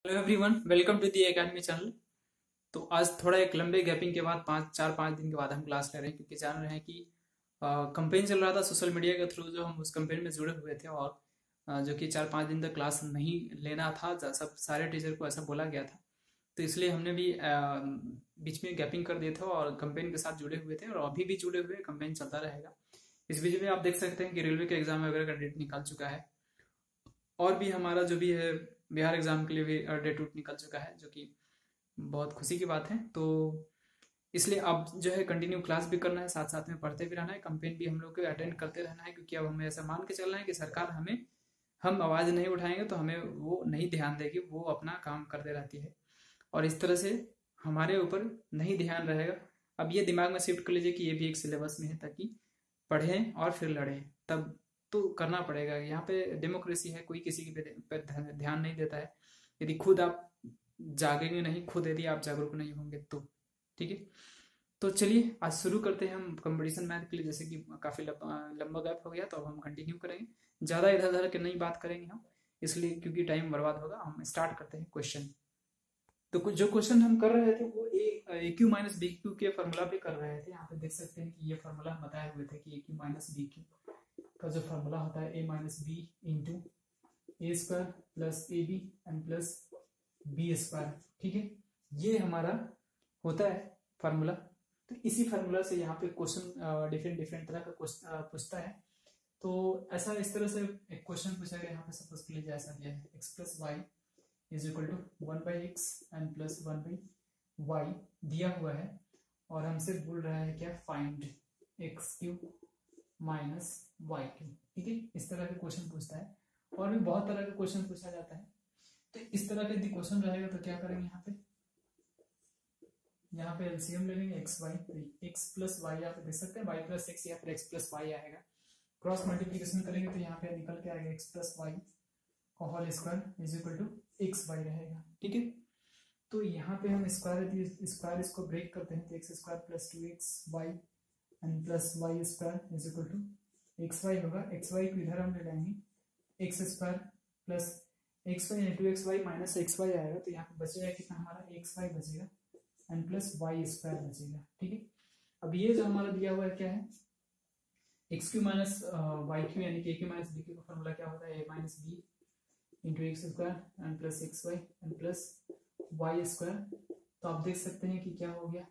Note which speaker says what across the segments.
Speaker 1: Hello everyone, welcome to the academy channel. तो आज थोड़ा एक लंबे गैपिंग के बाद 5 दिन के बाद हम क्लास ले रहे हैं, क्योंकि जान रहे हैं कि कंपेन चल रहा था सोशल मीडिया के थ्रू, जो हम उस कंपेन में जुड़े हुए थे और जो कि 4-5 दिन तक क्लास नहीं लेना था, सब सारे टीचर को ऐसा बोला गया था। तो इसलिए हमने भी बीच में गैपिंग कर दिए थे और कंपेन के साथ जुड़े हुए थे और अभी भी जुड़े हुए, कंपेन चलता रहेगा। इस बीच में आप देख सकते हैं कि रेलवे के एग्जाम वगैरह का डेट निकल चुका है और भी हमारा जो भी है बिहार एग्जाम के लिए भी डेट उट निकल चुका है, जो कि बहुत खुशी की बात है। तो इसलिए अब जो है कंटिन्यू क्लास भी करना है, साथ साथ में पढ़ते भी रहना है, कंपेन भी हम लोग को अटेंड करते रहना है, क्योंकि अब हमें ऐसा मान के चलना है कि सरकार हम आवाज़ नहीं उठाएंगे तो हमें वो नहीं ध्यान देगी, वो अपना काम करते रहती है और इस तरह से हमारे ऊपर नहीं ध्यान रहेगा। अब ये दिमाग में शिफ्ट कर लीजिए कि ये भी एक सिलेबस में है, ताकि पढ़ें और फिर लड़ें, तब तो करना पड़ेगा। यहाँ पे डेमोक्रेसी है, कोई किसी पे ध्यान नहीं देता है। यदि खुद आप जागेंगे नहीं, खुद यदि आप जागरूक नहीं होंगे तो ठीक है। तो चलिए आज शुरू करते हैं हम कंपटीशन मैथ के लिए। जैसे कि काफ़ी लंबा गैप हो गया, तो अब हम कंटिन्यू करेंगे, ज़्यादा इधर उधर के नहीं बात करेंगे हम, इसलिए क्योंकि टाइम बर्बाद होगा। हम स्टार्ट करते हैं क्वेश्चन। तो कुछ जो क्वेश्चन हम कर रहे थे वो ए क्यू माइनस बी क्यू के फॉर्मूला पे कर रहे थे। यहाँ पे देख सकते हैं कि ये फॉर्मूला हम बताए हुए थे कि a cube minus b cube का जो फॉर्मूला होता है a minus b into a square plus a b and plus b square. ठीक है, ये हमारा होता है फार्मूला। तो इसी फार्मूला से यहाँ पे क्वेश्चन डिफरेंट डिफरेंट तरह का पूछता है। तो ऐसा इस तरह से एक क्वेश्चन पूछा गया। यहाँ पे सपोज के लिए ऐसा दिया है x plus y is equal to 1/x and plus 1/y दिया हुआ है और हमसे बोल रहा है क्या, find x cube minus y cube. ठीक है, इस तरह के क्वेश्चन पूछता है और भी बहुत तरह के क्वेश्चन पूछा जाता है। तो इस तरह का यदि क्वेश्चन रहेगा तो क्या करेंगे, यहाँ पे एलसीएम ले लेंगे x y, x plus y यहाँ पे देख सकते हैं वाई प्लस एक्स या फिर एक्स प्लस वाई आएगा। क्रॉस मल्टीप्लीकेशन करेंगे तो यहाँ पे निकल के आएगा एक्स प्लस वाई का whole square is equal to x y रहेगा। ठीक है, तो यहाँ पे हम स्क्वायर इसको ब्रेक करते हैं तो x square plus 2x y and plus y square is equal to x y होगा। एक्स वाई को इधर हम ले जाएंगे, x square plus x y into x y minus x y आएगा। तो यहाँ पे बचेगा कितना, हमारा एक्स वाई बचेगा एंड प्लस वाई स्क्वायर बचेगा। ठीक है, अब ये जो हमारा दिया हुआ है क्या है, x cube minus y cube यानी कि a cube minus b cube का फॉर्मूला क्या होता है, a minus b into x square and plus x y and plus y square. तो आप देख सकते हैं कि क्या हो गया,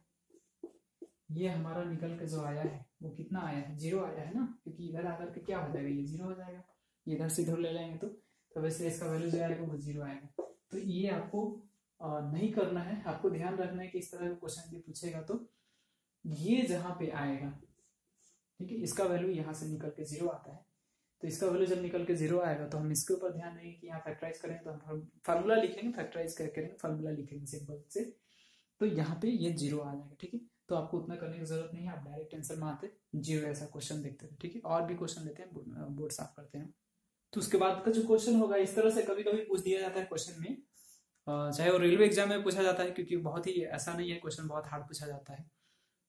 Speaker 1: ये हमारा निकल के जो आया है वो कितना आया है, 0 आया है ना, क्योंकि इधर आकर के क्या हो जाएगा, ये 0 हो जाएगा। ये इधर से इधर ले लेंगे तो वैसे इसका वैल्यू जो आएगा वो 0 आएगा। तो ये आपको नहीं करना है, आपको ध्यान रखना है कि इस तरह का क्वेश्चन भी पूछेगा तो ये जहां पे आएगा, ठीक है, इसका वैल्यू यहाँ से निकल के 0 आता है। तो इसका वैल्यू जब निकल के 0 आएगा तो हम इसके ऊपर ध्यान देंगे कि यहाँ फैक्टराइज करेंगे तो हम फार्मूला लिखेंगे, फैक्टराइज करेंगे, फार्मूला लिखेंगे सिंपल से, तो यहाँ पे ये 0 आ जाएगा। ठीक है, तो आपको उतना करने की जरूरत नहीं है, आप डायरेक्ट आंसर में आते 0 ऐसा क्वेश्चन देखते थे। ठीक है, और भी क्वेश्चन लेते हैं, बोर्ड साफ करते हैं। तो उसके बाद का जो क्वेश्चन होगा इस तरह से कभी कभी पूछ दिया जाता है क्वेश्चन में, चाहे वो रेलवे एग्जाम में पूछा जाता है, क्योंकि बहुत ही ऐसा नहीं है क्वेश्चन बहुत हार्ड पूछा जाता है,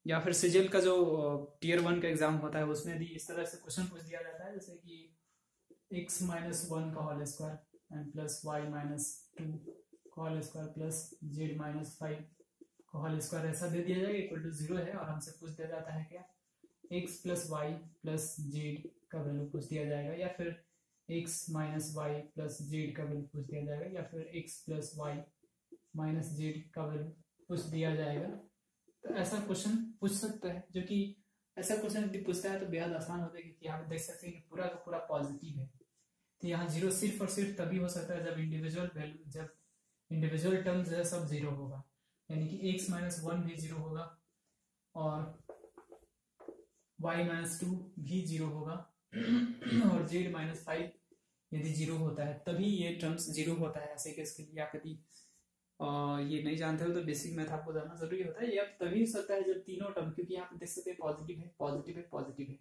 Speaker 1: या फिर सीजीएल का जो टियर 1 का एग्जाम होता है उसमें भी इस तरह से क्वेश्चन पूछ दिया जाता है, जैसे कि x माइनस 1 का whole square and plus y minus 2 का whole square plus z minus 5 का होल स्क्वायर ऐसा दे दिया जाएगा इक्वल टू 0 है और हमसे पूछ दिया जाता है क्या, x plus y plus z का वैल्यू पूछ दिया जाएगा, या फिर x minus y plus z का वैल्यू पूछ दिया जाएगा, या फिर x plus y minus z का वैल्यू पूछ दिया जाएगा। तो ऐसा क्वेश्चन पूछ सकता है, जो कि ऐसा क्वेश्चन यदि पूछता है तो बेहद आसान होता है, क्योंकि यहाँ पे देख सकते हैं कि पूरा का पूरा पॉजिटिव है। तो यहाँ 0 सिर्फ और सिर्फ तभी हो सकता है जब इंडिविजुअल टर्म जो है सब 0 होगा, यानी कि x माइनस 1 भी 0 होगा और y माइनस 2 भी 0 होगा और z माइनस 5 यदि 0 होता है तभी ये टर्म्स 0 होता है। ऐसे केस के लिए आप यदि ये नहीं जानते हो तो बेसिक मैथ आपको जानना जरूरी होता है। ये अब तभी हो सकता है जब तीनों टर्म, क्योंकि यहाँ पे देख सकते हैं पॉजिटिव है पॉजिटिव है पॉजिटिव है,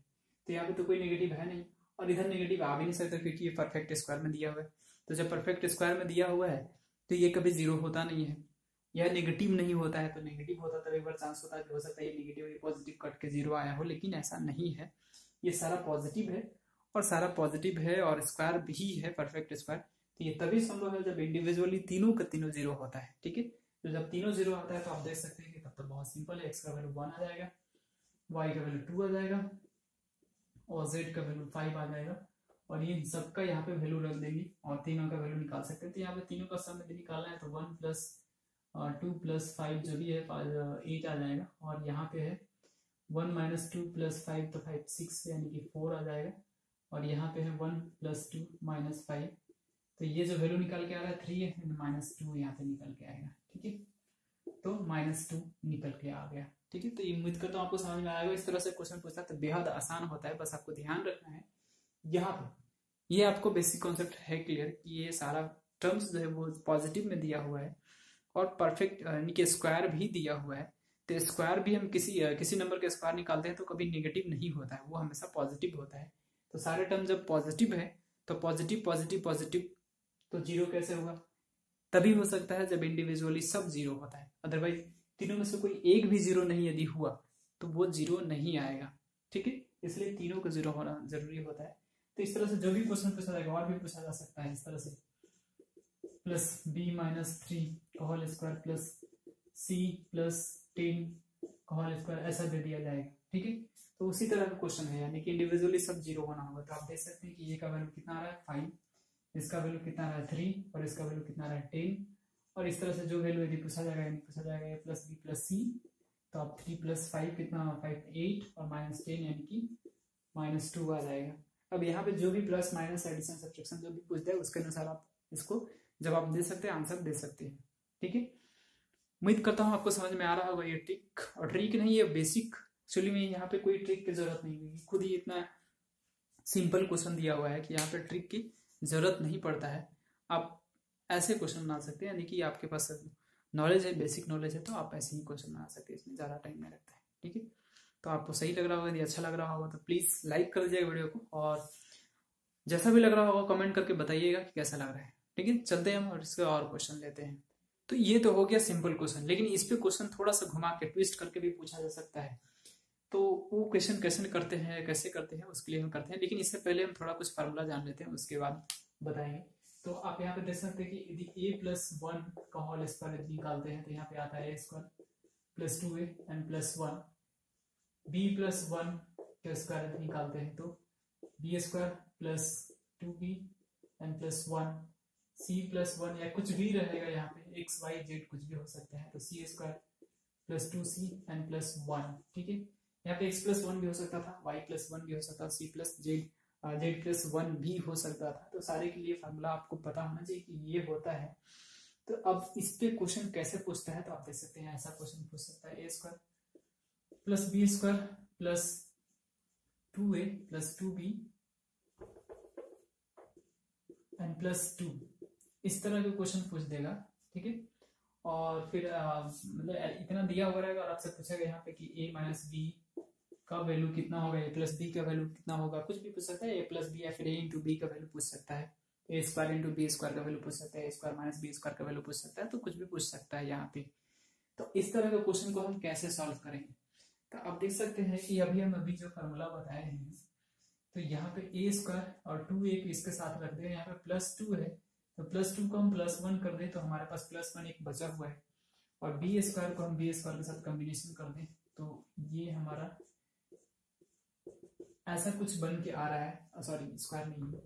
Speaker 1: तो यहाँ पे तो कोई नेगेटिव है नहीं और इधर नेगेटिव आ भी नहीं सकता, क्योंकि ये परफेक्ट स्क्वायर में दिया हुआ है। तो जब परफेक्ट स्क्वायर में दिया हुआ है तो ये कभी 0 होता नहीं है, यह नेगेटिव नहीं होता है। तो नेगेटिव होता तो एक बार चांस होता है कि हो सकता है ये नेगेटिव ये पॉजिटिव कट के 0 आया हो, लेकिन ऐसा नहीं है, ये सारा पॉजिटिव है और सारा पॉजिटिव है और स्क्वायर भी है परफेक्ट स्क्वायर, तो ये तभी संभव है जब इंडिविजुअली तीनों का तीनों जीरो होता है। ठीक है, तो जब तीनों जीरो होता है तो आप देख सकते हैं कि तब तो बहुत सिंपल है, एक्स का वैल्यू 1 आ जाएगा, वाई का वैल्यू 2 आ जाएगा और जेड का वैल्यू 5 आ जाएगा, और ये सबका यहाँ पे वैल्यू रख देंगे और तीनों का वैल्यू निकाल सकते हैं। तो यहाँ पे तीनों का सम यदि निकालना है तो 1 प्लस 2 प्लस 5 जो भी है 8 आ जाएगा, और यहाँ पे है 1 माइनस 2 प्लस 5 तो 5 6 यानी कि 4 आ जाएगा, और यहाँ पे है 1 प्लस 2 माइनस 5, तो ये जो वैल्यू निकल के आ रहा है 3 है, माइनस 2 यहाँ पे निकल के आएगा। ठीक है, तो -2 निकल के आ गया। ठीक है, तो उम्मीद करता हूँ आपको समझ में आएगा। इस तरह से क्वेश्चन पूछता है तो बेहद आसान होता है, बस आपको ध्यान रखना है यहाँ पे, ये आपको बेसिक कॉन्सेप्ट है क्लियर कि ये सारा टर्म्स जो है वो पॉजिटिव में दिया हुआ है और परफेक्ट यानी कि स्क्वायर भी दिया हुआ है। तो स्क्वायर भी हम किसी नंबर का स्क्वायर निकालते हैं तो कभी नेगेटिव नहीं होता है, वो हमेशा पॉजिटिव होता है। तो सारे टर्म जब पॉजिटिव है तो पॉजिटिव पॉजिटिव पॉजिटिव, तो जीरो कैसे होगा? तभी हो सकता है जब इंडिविजुअली सब जीरो होता है, अदरवाइज तीनों में से कोई एक भी जीरो नहीं यदि हुआ तो वो जीरो नहीं आएगा। ठीक है, इसलिए तीनों का जीरो होना जरूरी होता है। तो इस तरह से जो भी क्वेश्चन पूछा जाएगा और भी पूछा जा सकता है इस तरह से, प्लस b माइनस 3 का whole square plus c plus 10 का होल स्क्वायर, ऐसा दे दिया जाएगा। ठीक है, तो उसी तरह का क्वेश्चन है, यानी कि इंडिविजुअली सब जीरो होना होगा। तो आप देख सकते हैं कि ये का वैल्यू कितना आ रहा है 5, इसका वैल्यू कितना आ रहा है 3 और इसका वैल्यू कितना आ रहा है 10, और इस तरह से जो वैल्यू यदि पूछा जाएगा यानी पूछा जाएगा a प्लस बी प्लस सी, तो आप 3 प्लस 5 कितना 5 8 और -10 यानी कि -2 आ जाएगा। अब यहाँ पे जो भी प्लस माइनस एडिशन सब्ट्रैक्शन जो भी पूछता है उसके अनुसार आप इसको जवाब दे सकते हैं, आंसर दे सकते हैं। ठीक है, उम्मीद करता हूँ आपको समझ में आ रहा होगा ये ट्रिक, और ट्रिक नहीं है बेसिक, एक्चुअली में यहाँ पे कोई ट्रिक की जरूरत नहीं होगी, खुद ही इतना सिंपल क्वेश्चन दिया हुआ है कि यहाँ पे ट्रिक की जरूरत नहीं पड़ता है। आप ऐसे क्वेश्चन बना सकते हैं, यानी कि आपके पास नॉलेज है, बेसिक नॉलेज है, तो आप ऐसे ही क्वेश्चन बना सकते हैं, इसमें ज़्यादा टाइम नहीं लगता है। ठीक है, तो आपको सही लग रहा होगा, यदि अच्छा लग रहा होगा तो प्लीज़ लाइक कर दीजिएगा वीडियो को, और जैसा भी लग रहा होगा कमेंट करके बताइएगा कि कैसा लग रहा है। ठीक है, चलते हैं हम और इसके और क्वेश्चन लेते हैं। तो ये तो हो गया सिंपल क्वेश्चन, लेकिन इस पे क्वेश्चन थोड़ा सा घुमा के ट्विस्ट करके भी पूछा जा सकता है। तो वो क्वेश्चन कैसे करते हैं उसके लिए हम करते हैं, लेकिन इससे पहले हम थोड़ा कुछ फार्मूला जान लेते हैं, उसके बाद बताएंगे। तो आप यहाँ पे देख सकते हैं कि यदि a प्लस 1 का होल स्क्वायर यदि निकालते हैं तो यहाँ पे आता है a square plus 2a n plus 1, b plus 1 का स्क्वायर यदि निकालते हैं तो b square plus 2b n plus 1, c plus 1 या कुछ भी रहेगा यहाँ पे x y z कुछ भी हो सकता है, तो c square plus 2c n plus 1। ठीक है, यहाँ पे x प्लस 1 भी हो सकता था, y प्लस 1 भी हो सकता था, c प्लस z प्लस 1 भी हो सकता था। तो सारे के लिए फार्मूला आपको पता होना चाहिए कि ये होता है। तो अब इस पे क्वेश्चन कैसे पूछता है तो आप देख सकते हैं, ऐसा क्वेश्चन पूछ सकता है a square plus b square plus 2a plus 2b and plus 2, इस तरह के क्वेश्चन पूछ देगा। ठीक है, और फिर मतलब इतना दिया हुआ रहेगा और आपसे पूछेगा यहाँ पे कि a माइनस बी का वैल्यू कितना होगा, a प्लस बी का वैल्यू कितना होगा, कुछ भी पूछ सकता है, a प्लस बी या फिर a इंटू बी का वैल्यू पूछ सकता है, a square into b square का वैल्यू पूछ सकता है, a square minus b square का वैल्यू पूछ सकता है, तो कुछ भी पूछ सकता है यहाँ पे। तो इस तरह के क्वेश्चन को हम कैसे सॉल्व करेंगे, तो आप देख सकते हैं कि अभी जो फॉर्मूला बताए हैं, तो यहाँ पे a स्क्वायर और 2a को इसके साथ रख दें, यहाँ पे प्लस 2 है तो प्लस 2 को हम प्लस 1 कर दें तो हमारे पास प्लस 1 एक बचा हुआ है, और b स्क्वायर को हम b स्क्वायर के साथ कॉम्बिनेशन कर दें तो ये हमारा ऐसा कुछ बन के आ रहा है, सॉरी स्क्वायर नहीं है,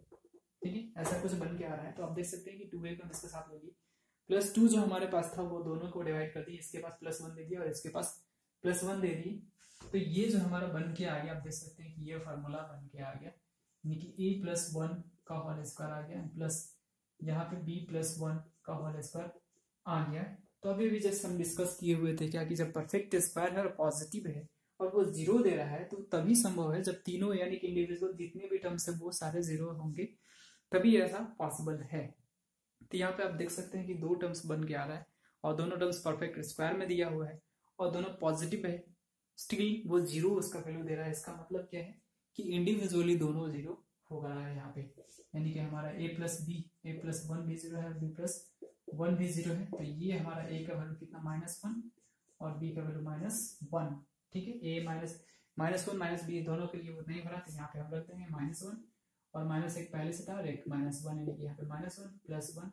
Speaker 1: ठीक है, ऐसा कुछ बन के आ रहा है। तो आप देख सकते हैं कि 2a को हम इसके साथ लेंगे, प्लस 2 जो हमारे पास था वो दोनों को डिवाइड कर दिए, इसके पास प्लस 1 दे दिया और इसके पास प्लस 1 दे दिए, तो ये जो हमारा बन के आ गया, आप देख सकते हैं कि ये फार्मूला बन के आ गया, यानी कि a प्लस 1 का होल स्क्वायर आ गया प्लस यहाँ पे b प्लस 1 का होल स्क्वायर आ गया। तो अभी भी जैसे हम डिस्कस किए हुए थे क्या कि जब परफेक्ट स्क्वायर है और पॉजिटिव है और वो जीरो दे रहा है तो तभी संभव है जब तीनों यानी कि इंडिविजुअल जितने भी टर्म्स है वो सारे जीरो होंगे, तभी ऐसा पॉसिबल है। तो यहाँ पे आप देख सकते हैं कि दो टर्म्स बन के आ रहा है और दोनों टर्म्स परफेक्ट स्क्वायर में दिया हुआ है और दोनों पॉजिटिव है, स्टिल वो जीरो उसका वैल्यू दे रहा है। इसका मतलब क्या है कि इंडिविजुअली दोनों जीरो होगा यहाँ पे, यानी कि हमारा a plus b, a plus 1 भी जीरो है, b प्लस 1 भी जीरो है, तो ये हमारा a का वैल्यू कितना -1 और b का वैल्यू -1। ठीक है, a -1 -b दोनों के लिए वो नहीं भरा तो यहाँ पे हम रख देंगे -1 और -1 पहले से था और एक -1, यानी कि यहाँ पे -1 +1,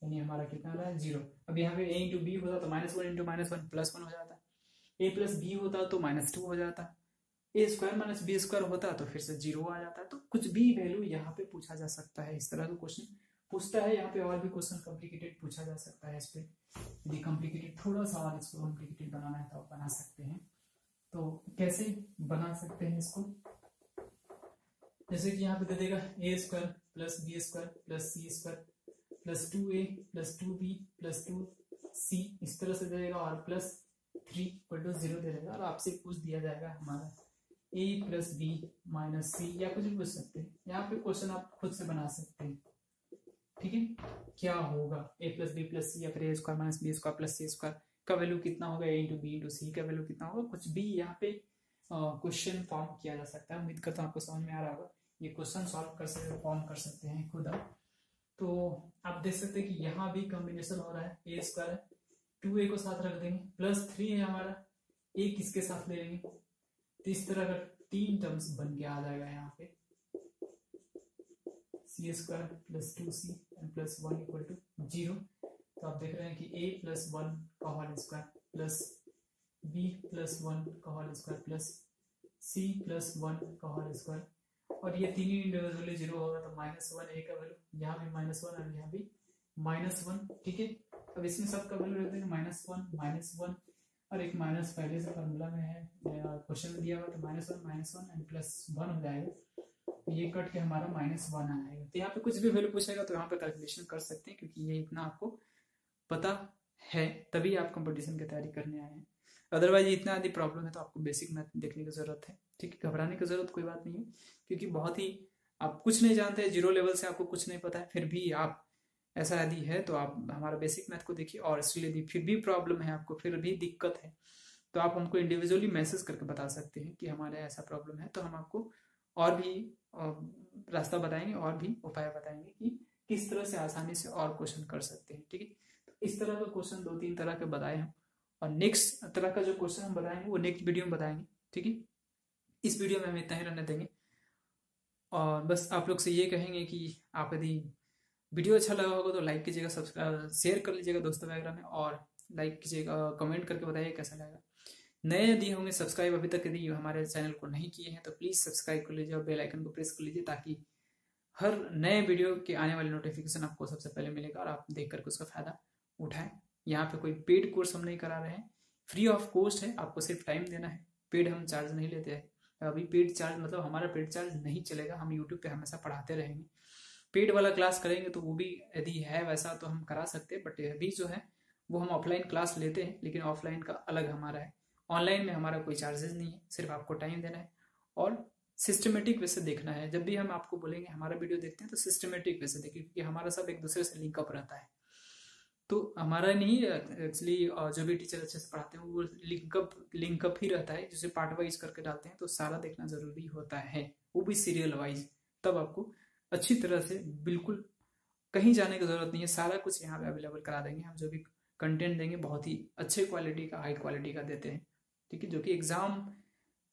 Speaker 1: यानी हमारा कितना आ रहा है 0। अब यहाँ पे a इंटू बी होता तो -1 इंटू -1 +1 हो जाता, a प्लस बी होता तो -2 हो जाता, a square minus b square होता तो फिर से 0 आ जाता। तो कुछ भी वैल्यू यहाँ पे पूछा जा सकता है, इस तरह का क्वेश्चन पूछता है। यहाँ पे और भी क्वेश्चन कॉम्प्लिकेटेड पूछा जा सकता है इस पे, यदि कॉम्प्लिकेटेड थोड़ा सा और इसको कॉम्प्लिकेटेड बनाना है तो आप बना सकते हैं। तो कैसे बना सकते हैं इसको, जैसे कि यहाँ पे दे देगा a square plus b square plus c square plus 2a plus 2b plus 2c, इस तरह से दे देगा, और प्लस 3 = 0 दे देगा, और आपसे पूछ दिया जाएगा हमारा a प्लस बी माइनस सी, या कुछ भी पूछ सकते हैं। यहाँ पे क्वेश्चन आप खुद से बना सकते हैं, ठीक है। क्या होगा a plus b plus c, या फिर a square minus b square plus c square का वैल्यू कितना होगा, a into b into c का वैल्यू कितना होगा, कुछ भी यहाँ पे क्वेश्चन फॉर्म किया जा सकता है। उम्मीद करता हूँ आपको समझ में आ रहा होगा। ये क्वेश्चन सॉल्व कर सकते, फॉर्म कर सकते हैं खुद आप। तो आप देख सकते हैं कि यहाँ भी कॉम्बिनेशन हो रहा है, a स्क्वायर 2a को साथ रख देंगे, प्लस 3 है हमारा, a किसके साथ ले लेंगे, तो इस तरह का 3 टर्म्स बन के आ जाएगा यहाँ पे, c square plus 2c and plus 1 = 0। तो आप देख रहे हैं कि a प्लस 1 का whole square plus b plus 1 का whole square plus c plus 1 का होल स्क्वायर, और ये तीन ही इंडिविजुअली 0 होगा तो -1 a का वैल्यू, यहाँ भी -1 और यहाँ भी -1, ठीक है। अब इसमें सबका वैल्यू रख देंगे -1 और एक माइनस पहले से फॉर्मूला में है, क्वेश्चन में दिया हुआ तो -1 एंड +1 हो जाएगा, तो ये कट के हमारा -1 आएगा। तो यहाँ पे कुछ भी वैल्यू पूछेगा तो यहाँ पे कैलकुलेशन कर सकते हैं, क्योंकि ये इतना आपको पता है तभी आप कंपटीशन की तैयारी करने आए हैं। अदरवाइज इतना यदि प्रॉब्लम है तो आपको बेसिक मैथ देखने की जरूरत है, ठीक है। घबराने की जरूरत कोई बात नहीं है, क्योंकि बहुत ही आप कुछ नहीं जानते, 0 लेवल से आपको कुछ नहीं पता है, फिर भी आप ऐसा यदि है तो आप हमारा बेसिक मैथ को देखिए, और इसलिए यदि फिर भी प्रॉब्लम है आपको, फिर भी दिक्कत है, तो आप हमको इंडिविजुअली मैसेज करके बता सकते हैं कि हमारे ऐसा प्रॉब्लम है, तो हम आपको और भी रास्ता बताएंगे और भी उपाय बताएंगे कि किस तरह से आसानी से और क्वेश्चन कर सकते हैं, ठीक है। तो इस तरह का क्वेश्चन 2-3 तरह के बताए हम, और नेक्स्ट तरह का जो क्वेश्चन हम बताएंगे वो नेक्स्ट वीडियो में बताएंगे, ठीक है। इस वीडियो में हम इतना ही रहने देंगे, और बस आप लोग से ये कहेंगे कि आप यदि वीडियो अच्छा लगा होगा तो लाइक कीजिएगा, सब्सक्राइब शेयर कर लीजिएगा दोस्तों वगैरह में, और लाइक कीजिएगा, कमेंट करके बताइए कैसा लगा। नए यदि होंगे सब्सक्राइब अभी तक यदि हमारे चैनल को नहीं किए हैं तो प्लीज़ सब्सक्राइब कर लीजिए और बेल आइकन को प्रेस कर लीजिए, ताकि हर नए वीडियो के आने वाले नोटिफिकेशन आपको सबसे पहले मिलेगा और आप देख करके उसका फायदा उठाएं। यहाँ पे कोई पेड कोर्स हम नहीं करा रहे हैं, फ्री ऑफ कॉस्ट है, आपको सिर्फ टाइम देना है, पेड हम चार्ज नहीं लेते हैं। अभी पेड चार्ज मतलब हमारा पेड चार्ज नहीं चलेगा, हम यूट्यूब पे हमेशा पढ़ाते रहेंगे। पेड वाला क्लास करेंगे तो वो भी यदि है वैसा तो हम करा सकते हैं, बट अभी जो है वो हम ऑफलाइन क्लास लेते हैं, लेकिन ऑफलाइन का अलग हमारा है। ऑनलाइन में हमारा कोई चार्जेस नहीं है, सिर्फ आपको टाइम देना है और सिस्टमेटिक वे से देखना है। जब भी हम आपको बोलेंगे हमारा वीडियो देखते हैं तो सिस्टमेटिक वे से देखिए, क्योंकि हमारा सब एक दूसरे से लिंकअप रहता है। तो हमारा नहीं एक्चुअली जो भी टीचर अच्छे से पढ़ाते हैं वो लिंकअप ही रहता है, जिसे पार्ट वाइज करके डालते हैं, तो सारा देखना जरूरी होता है, वो भी सीरियल वाइज। तब आपको अच्छी तरह से बिल्कुल कहीं जाने की जरूरत नहीं है, सारा कुछ यहाँ पे अवेलेबल करा देंगे। हम जो भी कंटेंट देंगे बहुत ही अच्छे क्वालिटी का, हाई क्वालिटी का देते हैं, ठीक है, जो कि एग्जाम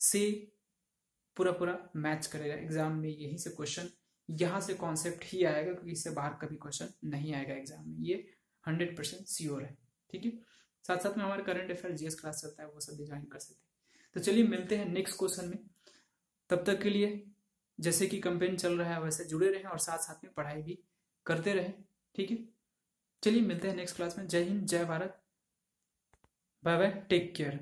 Speaker 1: से पूरा मैच करेगा। एग्जाम में यहीं से क्वेश्चन, यहाँ से कॉन्सेप्ट ही आएगा, क्योंकि इससे बाहर कभी क्वेश्चन नहीं आएगा एग्जाम में, ये 100% श्योर है, ठीक है। साथ साथ में हमारे करंट अफेयर जीएस क्लास चलता है, वो सब भी ज्वाइन कर सकते हैं। तो चलिए मिलते हैं नेक्स्ट क्वेश्चन में, तब तक के लिए जैसे कि कैंपेन चल रहा है वैसे जुड़े रहें और साथ साथ में पढ़ाई भी करते रहें, ठीक है। चलिए मिलते हैं नेक्स्ट क्लास में। जय हिंद, जय Bharat, bye bye, take care.